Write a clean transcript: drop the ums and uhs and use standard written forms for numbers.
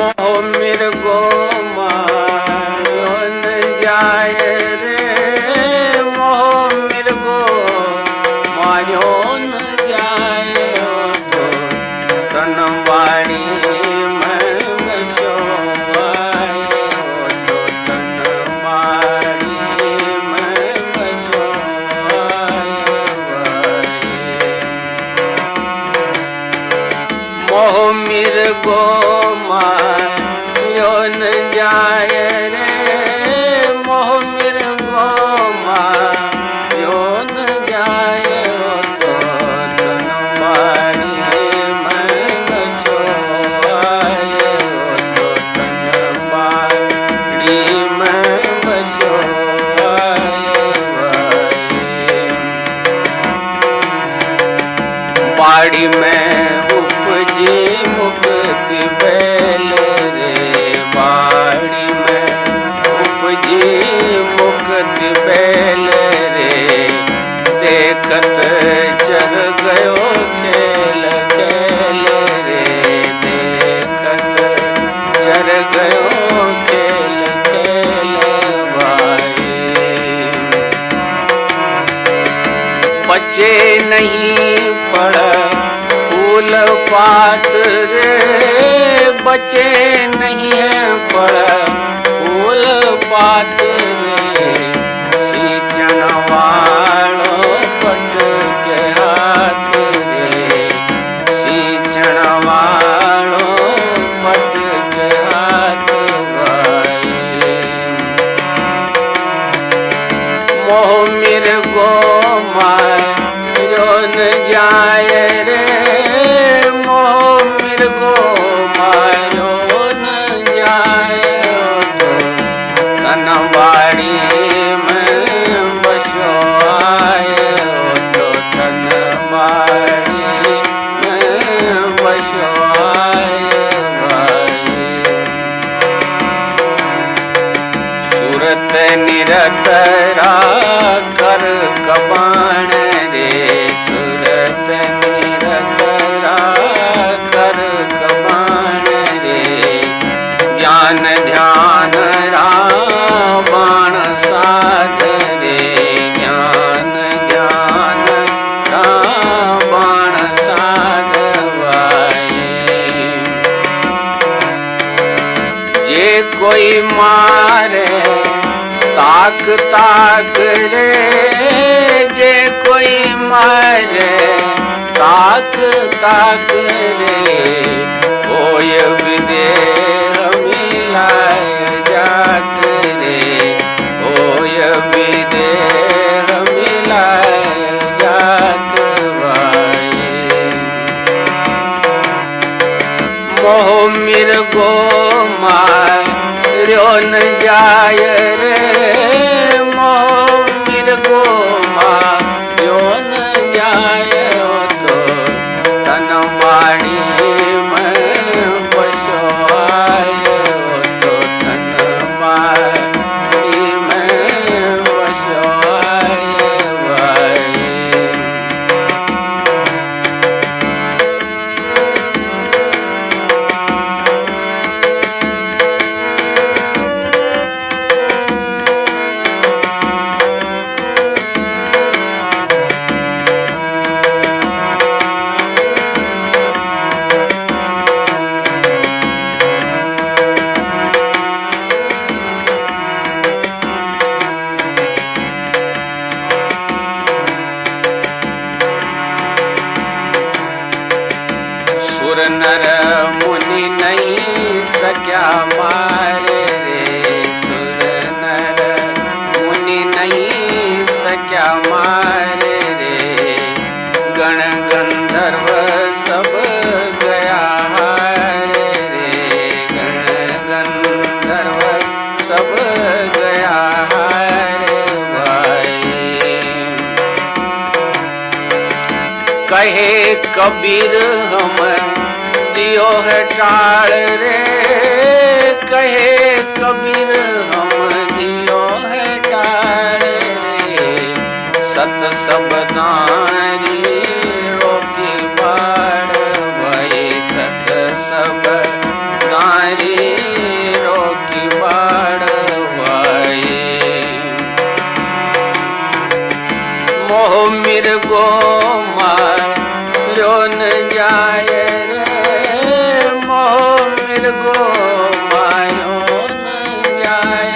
मोह मिर्गो मायो न जाय रे, मोह मिर्गो मायो न जाय, तो तन वाणी में बसो आए, तो तन वाणी में बसो आए। मोह मिर्गो मायो न जाय रे, मोह मिर्गो मायो न जाय, तो तन वाणी में बसो आए, तो तन वाणी में बसो आए। बाड़ी में उपजी मुक्ति बैल रे, बाड़ी में उपजी मुक्ति बैल रे, देखत चर गयो खेल खेल रे, देखत चर गयो खेल खेल भाई। बचे नहीं पड़ फूल पात रे, बचे नहीं है पड़ फूल पात रे, सींचन वालो पट के हाथ रे, सींचन वालो पट के हाथ भाई। मोह मिर्गो मायो न जाय रे, मोह मिर्गो मायो न जाय, तो तन वाणी में बसो आए, तो तन वाणी में बसो आए भाई। सूरत निरतरा कर कबाण रे, सूरत निरतरा कर कबाण रे, ज्ञान ध्यान रावण साध रे, ज्ञान ज्ञान रावण साध भाई। जे कोई मारे ताक ताक रे, जे कोई मारे ताक ताक रे, होय विदेह मिलाय जात रे, होय विदेह मिलाय जात भाई। मोह मिर्गो मायो न जाय रे, मोह मिर्गो मायो न जाय, तो तन वाणी में बसो आए, तो तन वाणी में बसो आए भाई। सुर नर मुनि नहीं सक्या मारे रे, सुर नर मुनि नहीं सक्या मारे रे, गण गंधर्व सब गया हारे रे, गण गंधर्व सब गया हारे भाई। कहे कबीर हम दियो है टाल रे, कहे कबीर हम दियो है टाल रे, सत सब दारी रोकी बाड़ भाई, सत सब दारी मोह मिर्गो मारो न जाए रे, मोह मिर्गो मारो न जाए।